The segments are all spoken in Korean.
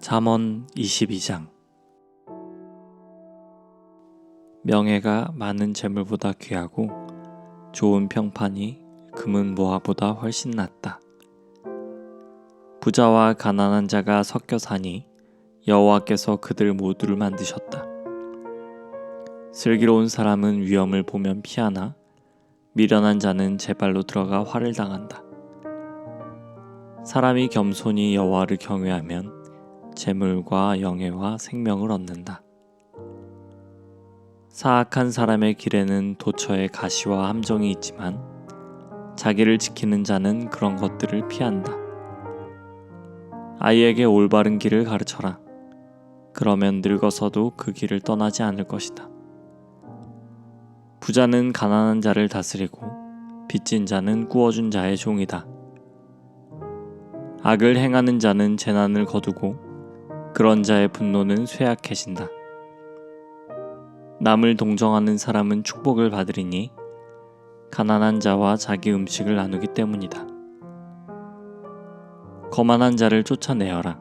잠언 22장. 명예가 많은 재물보다 귀하고 좋은 평판이 금은 보화보다 훨씬 낫다. 부자와 가난한 자가 섞여 사니 여호와께서 그들 모두를 만드셨다. 슬기로운 사람은 위험을 보면 피하나 미련한 자는 제 발로 들어가 화를 당한다. 사람이 겸손히 여호와를 경외하면 재물과 영예와 생명을 얻는다. 사악한 사람의 길에는 도처에 가시와 함정이 있지만 자기를 지키는 자는 그런 것들을 피한다. 아이에게 올바른 길을 가르쳐라. 그러면 늙어서도 그 길을 떠나지 않을 것이다. 부자는 가난한 자를 다스리고 빚진 자는 꾸어준 자의 종이다. 악을 행하는 자는 재난을 거두고 그런 자의 분노는 쇠약해진다. 남을 동정하는 사람은 축복을 받으리니 가난한 자와 자기 음식을 나누기 때문이다. 거만한 자를 쫓아내어라.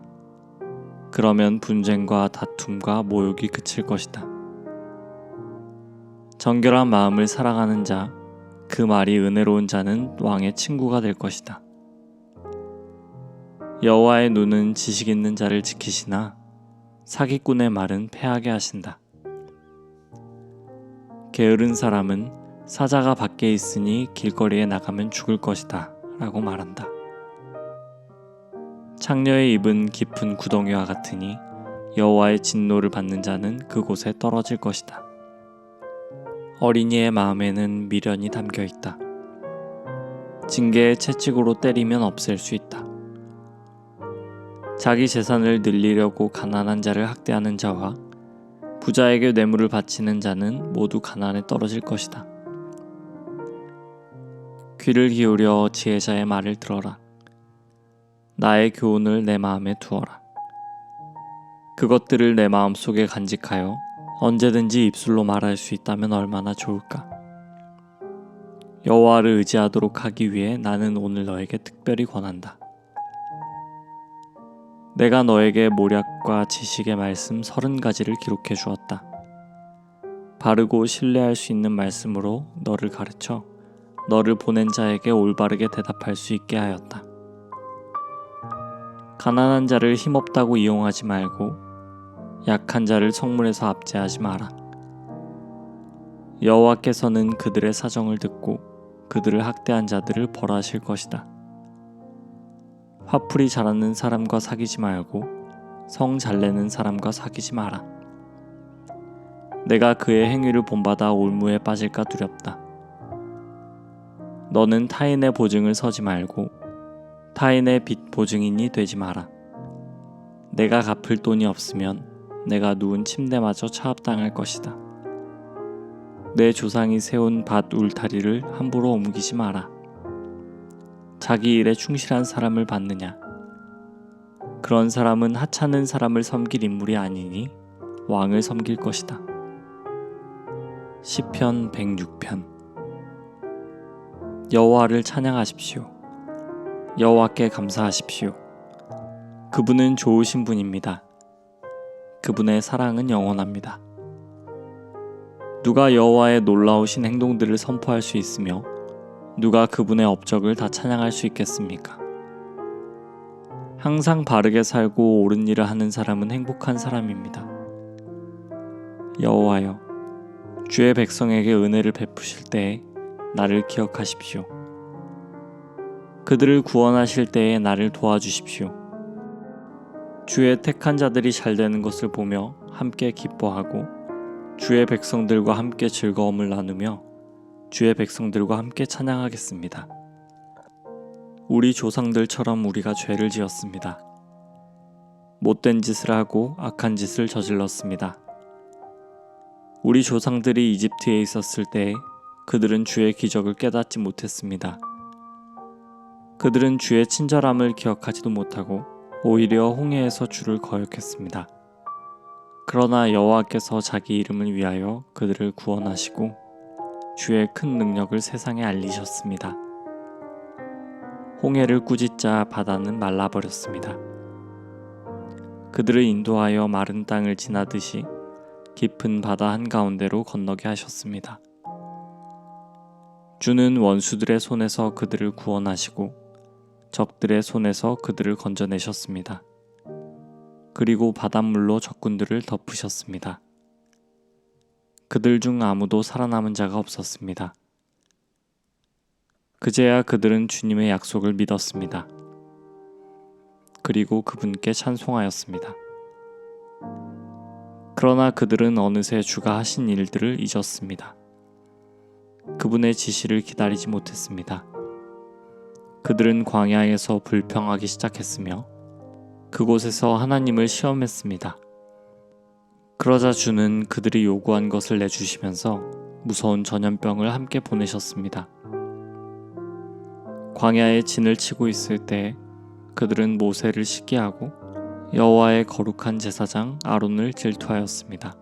그러면 분쟁과 다툼과 모욕이 그칠 것이다. 정결한 마음을 사랑하는 자, 그 말이 은혜로운 자는 왕의 친구가 될 것이다. 여호와의 눈은 지식 있는 자를 지키시나 사기꾼의 말은 패하게 하신다. 게으른 사람은 사자가 밖에 있으니 길거리에 나가면 죽을 것이다 라고 말한다. 창녀의 입은 깊은 구덩이와 같으니 여호와의 진노를 받는 자는 그곳에 떨어질 것이다. 어린이의 마음에는 미련이 담겨 있다. 징계의 채찍으로 때리면 없앨 수 있다. 자기 재산을 늘리려고 가난한 자를 학대하는 자와 부자에게 뇌물을 바치는 자는 모두 가난에 떨어질 것이다. 귀를 기울여 지혜자의 말을 들어라. 나의 교훈을 내 마음에 두어라. 그것들을 내 마음속에 간직하여 언제든지 입술로 말할 수 있다면 얼마나 좋을까. 여호와를 의지하도록 하기 위해 나는 오늘 너에게 특별히 권한다. 내가 너에게 모략과 지식의 말씀 30가지를 기록해 주었다. 바르고 신뢰할 수 있는 말씀으로 너를 가르쳐 너를 보낸 자에게 올바르게 대답할 수 있게 하였다. 가난한 자를 힘없다고 이용하지 말고 약한 자를 성문에서 압제하지 마라. 여호와께서는 그들의 사정을 듣고 그들을 학대한 자들을 벌하실 것이다. 화풀이 잘하는 사람과 사귀지 말고 성 잘내는 사람과 사귀지 마라. 내가 그의 행위를 본받아 올무에 빠질까 두렵다. 너는 타인의 보증을 서지 말고 타인의 빚 보증인이 되지 마라. 내가 갚을 돈이 없으면 내가 누운 침대마저 차압당할 것이다. 내 조상이 세운 밭 울타리를 함부로 옮기지 마라. 자기 일에 충실한 사람을 받느냐? 그런 사람은 하찮은 사람을 섬길 인물이 아니니 왕을 섬길 것이다. 시편 106편. 여호와를 찬양하십시오. 여호와께 감사하십시오. 그분은 좋으신 분입니다. 그분의 사랑은 영원합니다. 누가 여호와의 놀라우신 행동들을 선포할 수 있으며 누가 그분의 업적을 다 찬양할 수 있겠습니까? 항상 바르게 살고 옳은 일을 하는 사람은 행복한 사람입니다. 여호와여, 주의 백성에게 은혜를 베푸실 때에 나를 기억하십시오. 그들을 구원하실 때에 나를 도와주십시오. 주의 택한 자들이 잘 되는 것을 보며 함께 기뻐하고 주의 백성들과 함께 즐거움을 나누며 주의 백성들과 함께 찬양하겠습니다. 우리 조상들처럼 우리가 죄를 지었습니다. 못된 짓을 하고 악한 짓을 저질렀습니다. 우리 조상들이 이집트에 있었을 때 그들은 주의 기적을 깨닫지 못했습니다. 그들은 주의 친절함을 기억하지도 못하고 오히려 홍해에서 주를 거역했습니다. 그러나 여호와께서 자기 이름을 위하여 그들을 구원하시고 주의 큰 능력을 세상에 알리셨습니다. 홍해를 꾸짖자 바다는 말라버렸습니다. 그들을 인도하여 마른 땅을 지나듯이 깊은 바다 한가운데로 건너게 하셨습니다. 주는 원수들의 손에서 그들을 구원하시고 적들의 손에서 그들을 건져내셨습니다. 그리고 바닷물로 적군들을 덮으셨습니다. 그들 중 아무도 살아남은 자가 없었습니다. 그제야 그들은 주님의 약속을 믿었습니다. 그리고 그분께 찬송하였습니다. 그러나 그들은 어느새 주가 하신 일들을 잊었습니다. 그분의 지시를 기다리지 못했습니다. 그들은 광야에서 불평하기 시작했으며 그곳에서 하나님을 시험했습니다. 그러자 주는 그들이 요구한 것을 내주시면서 무서운 전염병을 함께 보내셨습니다. 광야에 진을 치고 있을 때 그들은 모세를 시기하고 여호와의 거룩한 제사장 아론을 질투하였습니다.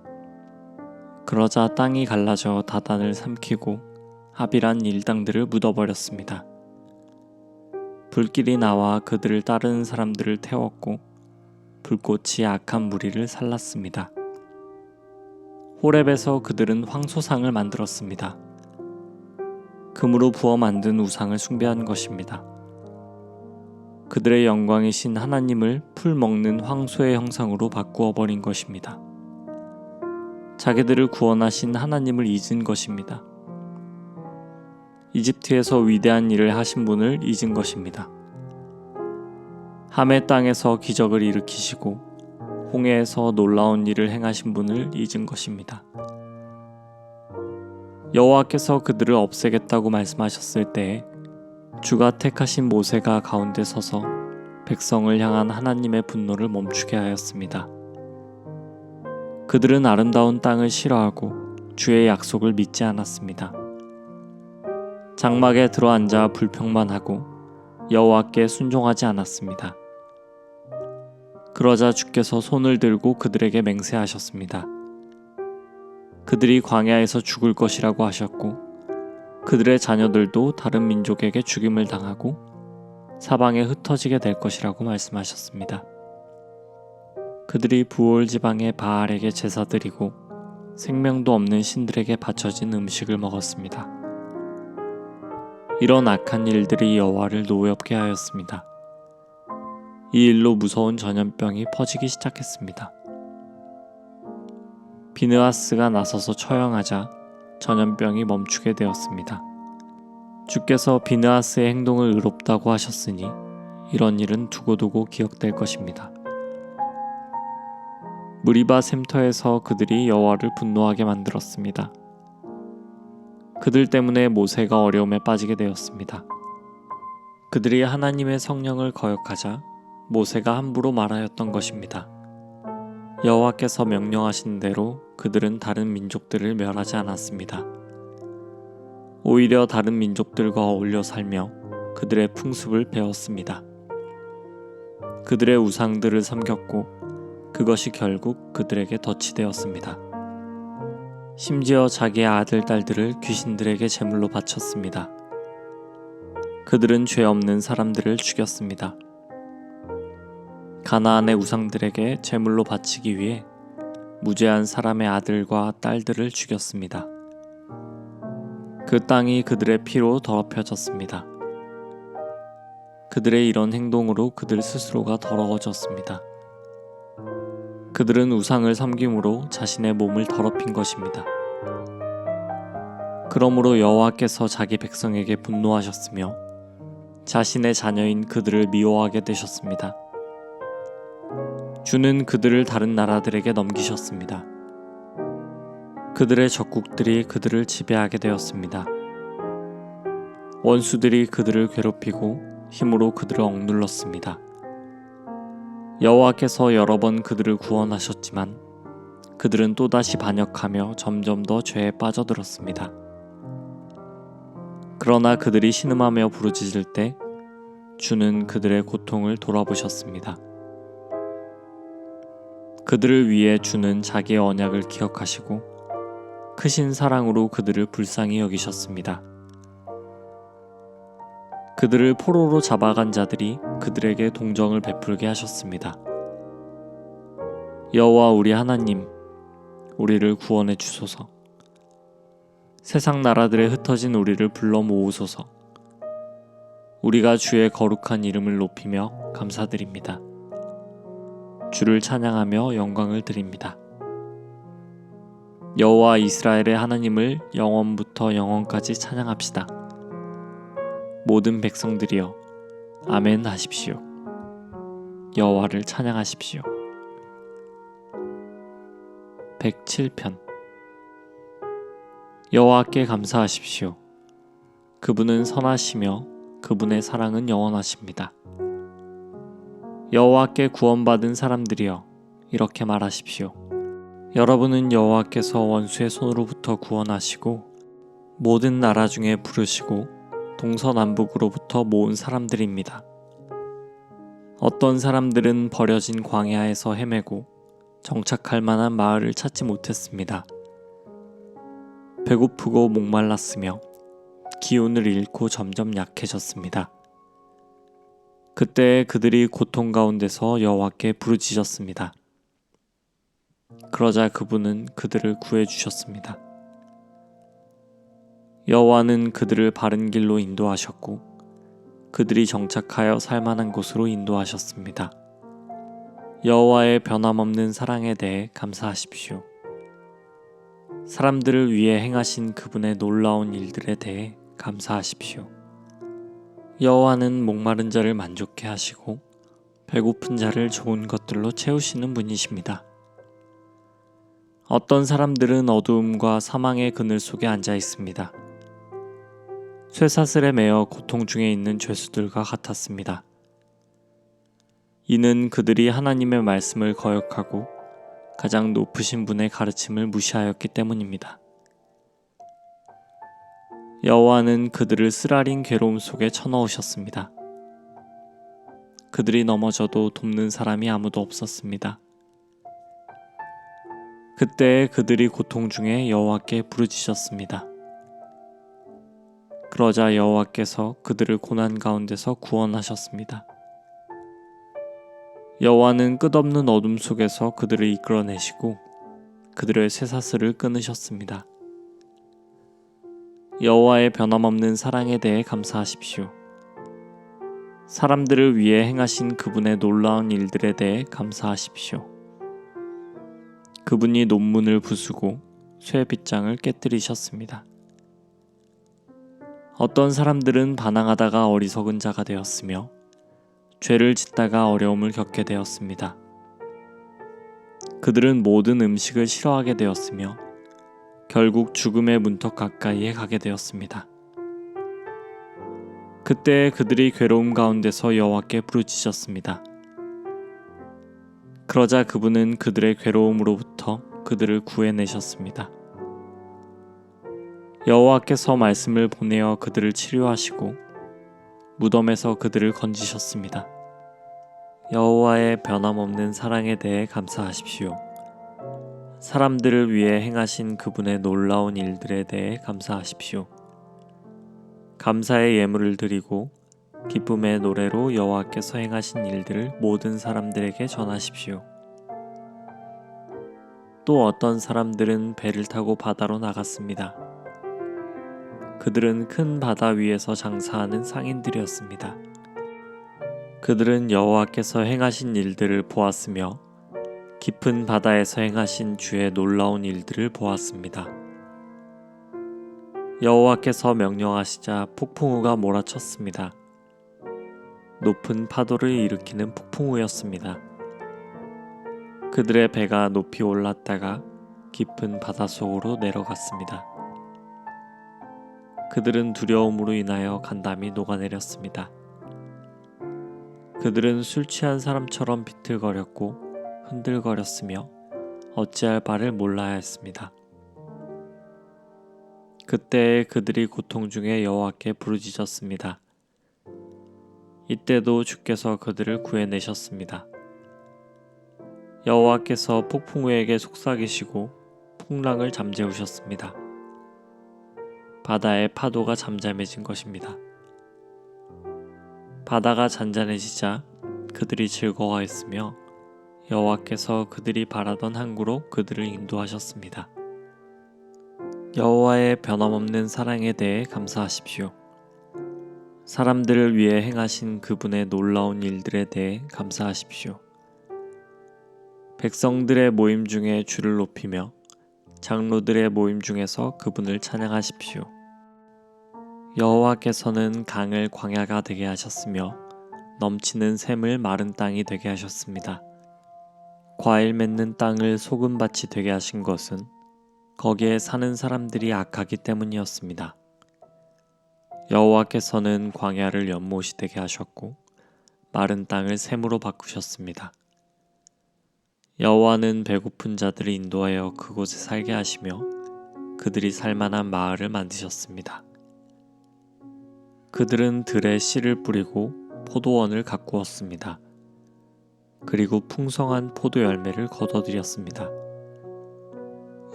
그러자 땅이 갈라져 다단을 삼키고 하빌한 일당들을 묻어버렸습니다. 불길이 나와 그들을 따르는 사람들을 태웠고 불꽃이 악한 무리를 살랐습니다. 호렙에서 그들은 황소상을 만들었습니다. 금으로 부어 만든 우상을 숭배한 것입니다. 그들의 영광이신 하나님을 풀 먹는 황소의 형상으로 바꾸어 버린 것입니다. 자기들을 구원하신 하나님을 잊은 것입니다. 이집트에서 위대한 일을 하신 분을 잊은 것입니다. 함의 땅에서 기적을 일으키시고 홍해에서 놀라운 일을 행하신 분을 잊은 것입니다. 여호와께서 그들을 없애겠다고 말씀하셨을 때에 주가 택하신 모세가 가운데 서서 백성을 향한 하나님의 분노를 멈추게 하였습니다. 그들은 아름다운 땅을 싫어하고 주의 약속을 믿지 않았습니다. 장막에 들어앉아 불평만 하고 여호와께 순종하지 않았습니다. 그러자 주께서 손을 들고 그들에게 맹세하셨습니다. 그들이 광야에서 죽을 것이라고 하셨고 그들의 자녀들도 다른 민족에게 죽임을 당하고 사방에 흩어지게 될 것이라고 말씀하셨습니다. 그들이 부올 지방의 바알에게 제사 드리고 생명도 없는 신들에게 바쳐진 음식을 먹었습니다. 이런 악한 일들이 여호와를 노엽게 하였습니다. 이 일로 무서운 전염병이 퍼지기 시작했습니다. 비느하스가 나서서 처형하자 전염병이 멈추게 되었습니다. 주께서 비느하스의 행동을 의롭다고 하셨으니 이런 일은 두고두고 기억될 것입니다. 무리바 샘터에서 그들이 여호와를 분노하게 만들었습니다. 그들 때문에 모세가 어려움에 빠지게 되었습니다. 그들이 하나님의 성령을 거역하자 모세가 함부로 말하였던 것입니다. 여호와께서 명령하신 대로 그들은 다른 민족들을 멸하지 않았습니다. 오히려 다른 민족들과 어울려 살며 그들의 풍습을 배웠습니다. 그들의 우상들을 섬겼고 그것이 결국 그들에게 덫이 되었습니다. 심지어 자기의 아들, 딸들을 귀신들에게 제물로 바쳤습니다. 그들은 죄 없는 사람들을 죽였습니다. 가나안의 우상들에게 제물로 바치기 위해 무죄한 사람의 아들과 딸들을 죽였습니다. 그 땅이 그들의 피로 더럽혀졌습니다. 그들의 이런 행동으로 그들 스스로가 더러워졌습니다. 그들은 우상을 섬김으로 자신의 몸을 더럽힌 것입니다. 그러므로 여호와께서 자기 백성에게 분노하셨으며 자신의 자녀인 그들을 미워하게 되셨습니다. 주는 그들을 다른 나라들에게 넘기셨습니다. 그들의 적국들이 그들을 지배하게 되었습니다. 원수들이 그들을 괴롭히고 힘으로 그들을 억눌렀습니다. 여호와께서 여러 번 그들을 구원하셨지만 그들은 또다시 반역하며 점점 더 죄에 빠져들었습니다. 그러나 그들이 신음하며 부르짖을 때 주는 그들의 고통을 돌아보셨습니다. 그들을 위해 주는 자기의 언약을 기억하시고 크신 사랑으로 그들을 불쌍히 여기셨습니다. 그들을 포로로 잡아간 자들이 그들에게 동정을 베풀게 하셨습니다. 여호와 우리 하나님, 우리를 구원해 주소서. 세상 나라들에 흩어진 우리를 불러 모으소서. 우리가 주의 거룩한 이름을 높이며 감사드립니다. 주를 찬양하며 영광을 드립니다. 여호와 이스라엘의 하나님을 영원부터 영원까지 찬양합시다. 모든 백성들이여 아멘 하십시오. 여호와를 찬양하십시오. 107편. 여호와께 감사하십시오. 그분은 선하시며 그분의 사랑은 영원하십니다. 여호와께 구원받은 사람들이여 이렇게 말하십시오. 여러분은 여호와께서 원수의 손으로부터 구원하시고 모든 나라 중에 부르시고 동서남북으로부터 모은 사람들입니다. 어떤 사람들은 버려진 광야에서 헤매고 정착할 만한 마을을 찾지 못했습니다. 배고프고 목말랐으며 기운을 잃고 점점 약해졌습니다. 그때 그들이 고통 가운데서 여호와께 부르짖었습니다. 그러자 그분은 그들을 구해주셨습니다. 여호와는 그들을 바른 길로 인도하셨고 그들이 정착하여 살만한 곳으로 인도하셨습니다. 여호와의 변함없는 사랑에 대해 감사하십시오. 사람들을 위해 행하신 그분의 놀라운 일들에 대해 감사하십시오. 여호와는 목마른 자를 만족해 하시고 배고픈 자를 좋은 것들로 채우시는 분이십니다. 어떤 사람들은 어두움과 사망의 그늘 속에 앉아 있습니다. 쇠사슬에 매어 고통 중에 있는 죄수들과 같았습니다. 이는 그들이 하나님의 말씀을 거역하고 가장 높으신 분의 가르침을 무시하였기 때문입니다. 여호와는 그들을 쓰라린 괴로움 속에 쳐넣으셨습니다. 그들이 넘어져도 돕는 사람이 아무도 없었습니다. 그때 그들이 고통 중에 여호와께 부르짖었습니다. 그러자 여호와께서 그들을 고난 가운데서 구원하셨습니다. 여호와는 끝없는 어둠 속에서 그들을 이끌어내시고 그들의 쇠사슬을 끊으셨습니다. 여호와의 변함없는 사랑에 대해 감사하십시오. 사람들을 위해 행하신 그분의 놀라운 일들에 대해 감사하십시오. 그분이 논문을 부수고 쇠 빗장을 깨뜨리셨습니다. 어떤 사람들은 반항하다가 어리석은 자가 되었으며 죄를 짓다가 어려움을 겪게 되었습니다. 그들은 모든 음식을 싫어하게 되었으며 결국 죽음의 문턱 가까이에 가게 되었습니다. 그때 그들이 괴로움 가운데서 여호와께 부르짖었습니다. 그러자 그분은 그들의 괴로움으로부터 그들을 구해내셨습니다. 여호와께서 말씀을 보내어 그들을 치료하시고 무덤에서 그들을 건지셨습니다. 여호와의 변함없는 사랑에 대해 감사하십시오. 사람들을 위해 행하신 그분의 놀라운 일들에 대해 감사하십시오. 감사의 예물을 드리고 기쁨의 노래로 여호와께서 행하신 일들을 모든 사람들에게 전하십시오. 또 어떤 사람들은 배를 타고 바다로 나갔습니다. 그들은 큰 바다 위에서 장사하는 상인들이었습니다. 그들은 여호와께서 행하신 일들을 보았으며 깊은 바다에서 행하신 주의 놀라운 일들을 보았습니다. 여호와께서 명령하시자 폭풍우가 몰아쳤습니다. 높은 파도를 일으키는 폭풍우였습니다. 그들의 배가 높이 올랐다가 깊은 바닷속으로 내려갔습니다. 그들은 두려움으로 인하여 간담이 녹아내렸습니다. 그들은 술 취한 사람처럼 비틀거렸고 흔들거렸으며 어찌할 바를 몰라야 했습니다. 그때 그들이 고통 중에 여호와께 부르짖었습니다. 이때도 주께서 그들을 구해내셨습니다. 여호와께서 폭풍우에게 속삭이시고 풍랑을 잠재우셨습니다. 바다의 파도가 잠잠해진 것입니다. 바다가 잔잔해지자 그들이 즐거워했으며 여호와께서 그들이 바라던 항구로 그들을 인도하셨습니다. 여호와의 변함없는 사랑에 대해 감사하십시오. 사람들을 위해 행하신 그분의 놀라운 일들에 대해 감사하십시오. 백성들의 모임 중에 주를 높이며 장로들의 모임 중에서 그분을 찬양하십시오. 여호와께서는 강을 광야가 되게 하셨으며 넘치는 샘을 마른 땅이 되게 하셨습니다. 과일 맺는 땅을 소금밭이 되게 하신 것은 거기에 사는 사람들이 악하기 때문이었습니다. 여호와께서는 광야를 연못이 되게 하셨고 마른 땅을 샘으로 바꾸셨습니다. 여호와는 배고픈 자들을 인도하여 그곳에 살게 하시며 그들이 살만한 마을을 만드셨습니다. 그들은 들에 씨를 뿌리고 포도원을 가꾸었습니다. 그리고 풍성한 포도 열매를 거둬들였습니다.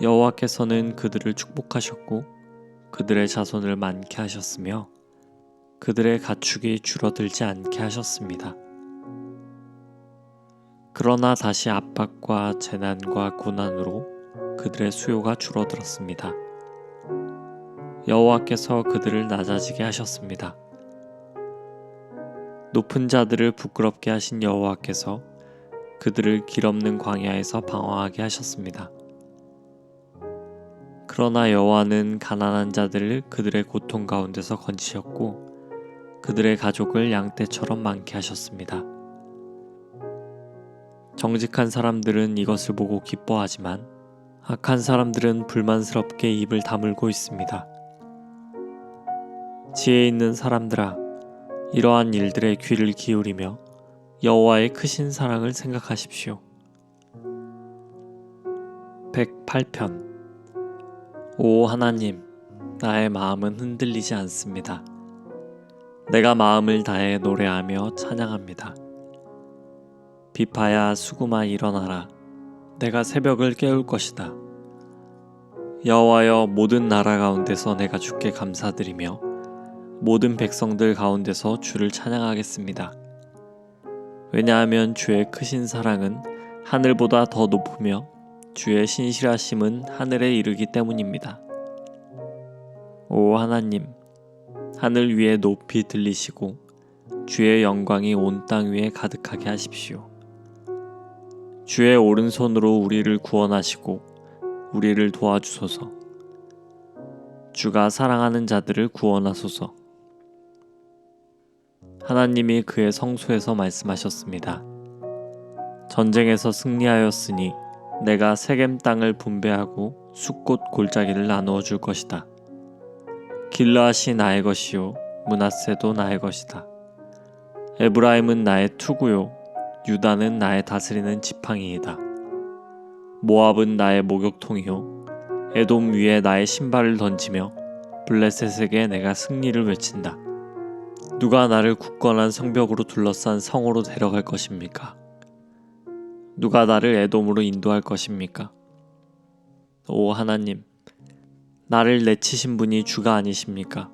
여호와께서는 그들을 축복하셨고 그들의 자손을 많게 하셨으며 그들의 가축이 줄어들지 않게 하셨습니다. 그러나 다시 압박과 재난과 고난으로 그들의 수요가 줄어들었습니다. 여호와께서 그들을 낮아지게 하셨습니다. 높은 자들을 부끄럽게 하신 여호와께서 그들을 길 없는 광야에서 방황하게 하셨습니다. 그러나 여호와는 가난한 자들을 그들의 고통 가운데서 건지셨고 그들의 가족을 양떼처럼 많게 하셨습니다. 정직한 사람들은 이것을 보고 기뻐하지만 악한 사람들은 불만스럽게 입을 다물고 있습니다. 지혜 있는 사람들아, 이러한 일들에 귀를 기울이며 여호와의 크신 사랑을 생각하십시오. 108편. 오 하나님, 나의 마음은 흔들리지 않습니다. 내가 마음을 다해 노래하며 찬양합니다. 비파야 수구마 일어나라. 내가 새벽을 깨울 것이다. 여호와여, 모든 나라 가운데서 내가 주께 감사드리며 모든 백성들 가운데서 주를 찬양하겠습니다. 왜냐하면 주의 크신 사랑은 하늘보다 더 높으며 주의 신실하심은 하늘에 이르기 때문입니다. 오 하나님, 하늘 위에 높이 들리시고 주의 영광이 온 땅 위에 가득하게 하십시오. 주의 오른손으로 우리를 구원하시고 우리를 도와주소서. 주가 사랑하는 자들을 구원하소서. 하나님이 그의 성소에서 말씀하셨습니다. 전쟁에서 승리하였으니 내가 세겜 땅을 분배하고 숫곳 골짜기를 나누어 줄 것이다. 길르앗이 나의 것이요 므낫세도 나의 것이다. 에브라임은 나의 투구요 유다는 나의 다스리는 지팡이이다. 모압은 나의 목욕통이요 에돔 위에 나의 신발을 던지며 블레셋에게 내가 승리를 외친다. 누가 나를 굳건한 성벽으로 둘러싼 성으로 데려갈 것입니까? 누가 나를 에돔으로 인도할 것입니까? 오 하나님, 나를 내치신 분이 주가 아니십니까?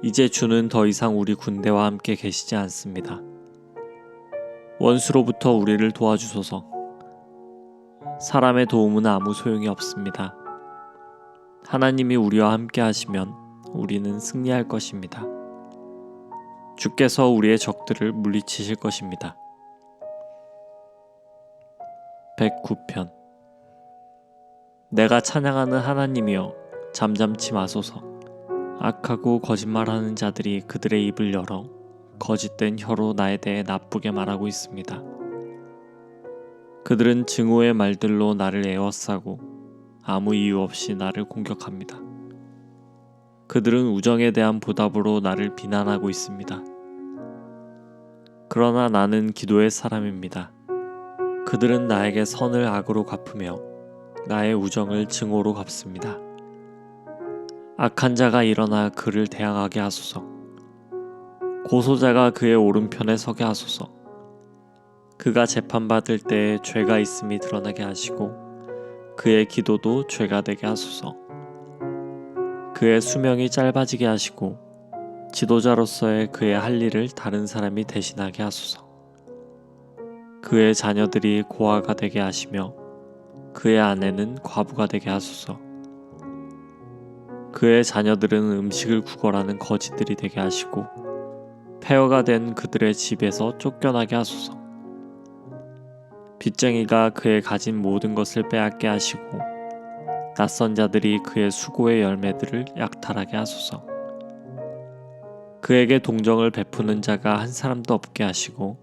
이제 주는 더 이상 우리 군대와 함께 계시지 않습니다. 원수로부터 우리를 도와주소서. 사람의 도움은 아무 소용이 없습니다. 하나님이 우리와 함께 하시면 우리는 승리할 것입니다. 주께서 우리의 적들을 물리치실 것입니다. 109편. 내가 찬양하는 하나님이여, 잠잠치 마소서. 악하고 거짓말하는 자들이 그들의 입을 열어 거짓된 혀로 나에 대해 나쁘게 말하고 있습니다. 그들은 증오의 말들로 나를 에워싸고 아무 이유 없이 나를 공격합니다. 그들은 우정에 대한 보답으로 나를 비난하고 있습니다. 그러나 나는 기도의 사람입니다. 그들은 나에게 선을 악으로 갚으며 나의 우정을 증오로 갚습니다. 악한 자가 일어나 그를 대항하게 하소서. 고소자가 그의 오른편에 서게 하소서. 그가 재판받을 때에 죄가 있음이 드러나게 하시고 그의 기도도 죄가 되게 하소서. 그의 수명이 짧아지게 하시고 지도자로서의 그의 할 일을 다른 사람이 대신하게 하소서. 그의 자녀들이 고아가 되게 하시며 그의 아내는 과부가 되게 하소서. 그의 자녀들은 음식을 구걸하는 거지들이 되게 하시고 폐허가 된 그들의 집에서 쫓겨나게 하소서. 빚쟁이가 그의 가진 모든 것을 빼앗게 하시고 낯선 자들이 그의 수고의 열매들을 약탈하게 하소서. 그에게 동정을 베푸는 자가 한 사람도 없게 하시고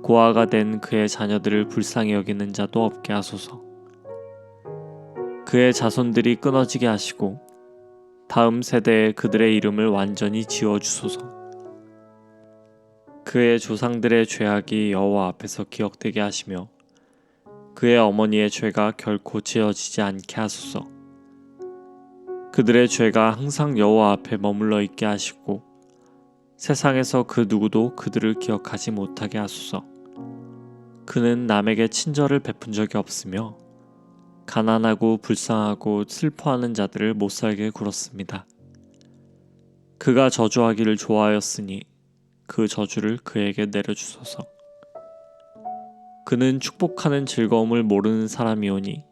고아가 된 그의 자녀들을 불쌍히 여기는 자도 없게 하소서. 그의 자손들이 끊어지게 하시고 다음 세대에 그들의 이름을 완전히 지워주소서. 그의 조상들의 죄악이 여호와 앞에서 기억되게 하시며 그의 어머니의 죄가 결코 지어지지 않게 하소서. 그들의 죄가 항상 여호와 앞에 머물러 있게 하시고 세상에서 그 누구도 그들을 기억하지 못하게 하소서. 그는 남에게 친절을 베푼 적이 없으며 가난하고 불쌍하고 슬퍼하는 자들을 못살게 굴었습니다. 그가 저주하기를 좋아하였으니 그 저주를 그에게 내려주소서. 그는 축복하는 즐거움을 모르는 사람이오니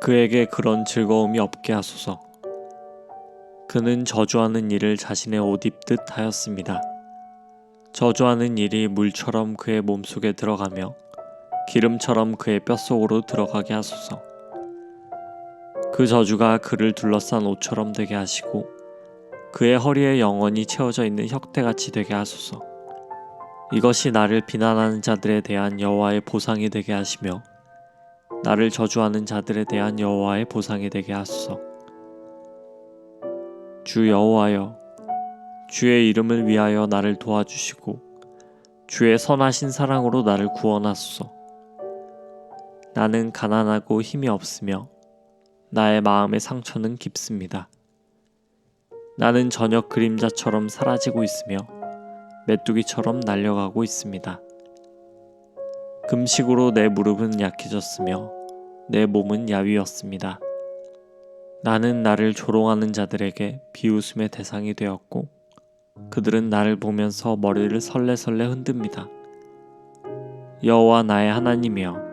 그에게 그런 즐거움이 없게 하소서. 그는 저주하는 일을 자신의 옷 입듯 하였습니다. 저주하는 일이 물처럼 그의 몸속에 들어가며 기름처럼 그의 뼛속으로 들어가게 하소서. 그 저주가 그를 둘러싼 옷처럼 되게 하시고 그의 허리에 영원히 채워져 있는 혁대같이 되게 하소서. 이것이 나를 비난하는 자들에 대한 여호와의 보상이 되게 하시며 나를 저주하는 자들에 대한 여호와의 보상이 되게 하소서. 주 여호와여, 주의 이름을 위하여 나를 도와주시고 주의 선하신 사랑으로 나를 구원하소서. 나는 가난하고 힘이 없으며 나의 마음의 상처는 깊습니다. 나는 저녁 그림자처럼 사라지고 있으며 메뚜기처럼 날려가고 있습니다. 금식으로 내 무릎은 약해졌으며 내 몸은 야위었습니다. 나는 나를 조롱하는 자들에게 비웃음의 대상이 되었고 그들은 나를 보면서 머리를 설레설레 흔듭니다. 여호와 나의 하나님이여,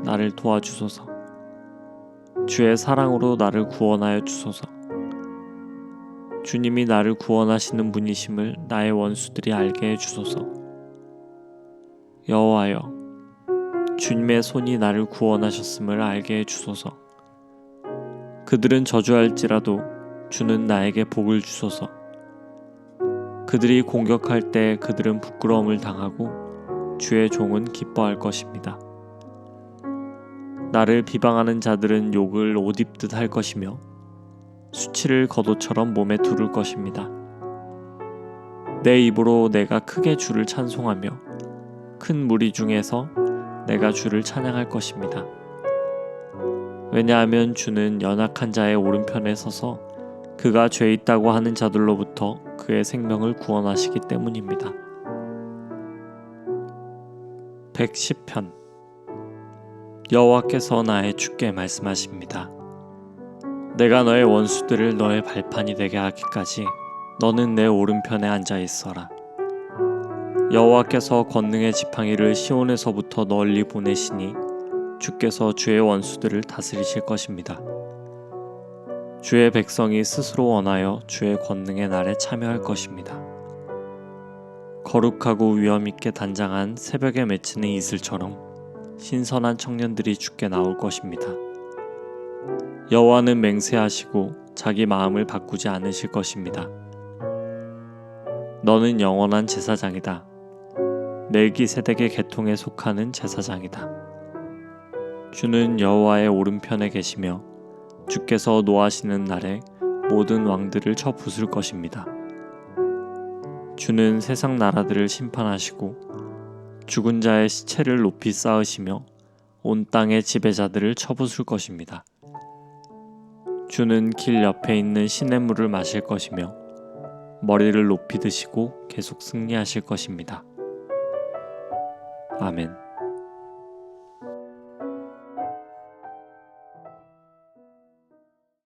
나를 도와주소서. 주의 사랑으로 나를 구원하여 주소서. 주님이 나를 구원하시는 분이심을 나의 원수들이 알게 해주소서. 여호와여, 주님의 손이 나를 구원하셨음을 알게 해주소서. 그들은 저주할지라도 주는 나에게 복을 주소서. 그들이 공격할 때 그들은 부끄러움을 당하고 주의 종은 기뻐할 것입니다. 나를 비방하는 자들은 욕을 옷 입듯 할 것이며 수치를 겉옷처럼 몸에 두를 것입니다. 내 입으로 내가 크게 주를 찬송하며 큰 무리 중에서 내가 주를 찬양할 것입니다. 왜냐하면 주는 연약한 자의 오른편에 서서 그가 죄 있다고 하는 자들로부터 그의 생명을 구원하시기 때문입니다. 110편. 여호와께서 나의 주께 말씀하십니다. 내가 너의 원수들을 너의 발판이 되게 하기까지 너는 내 오른편에 앉아 있어라. 여호와께서 권능의 지팡이를 시온에서부터 널리 보내시니 주께서 주의 원수들을 다스리실 것입니다. 주의 백성이 스스로 원하여 주의 권능의 날에 참여할 것입니다. 거룩하고 위엄있게 단장한 새벽에 맺히는 이슬처럼 신선한 청년들이 주께 나올 것입니다. 여호와는 맹세하시고 자기 마음을 바꾸지 않으실 것입니다. 너는 영원한 제사장이다. 멜기세덱의 계통에 속하는 제사장이다. 주는 여호와의 오른편에 계시며 주께서 노하시는 날에 모든 왕들을 쳐 부술 것입니다. 주는 세상 나라들을 심판하시고 죽은 자의 시체를 높이 쌓으시며 온 땅의 지배자들을 쳐부술 것입니다. 주는 길 옆에 있는 시냇물을 마실 것이며 머리를 높이 드시고 계속 승리하실 것입니다. 아멘.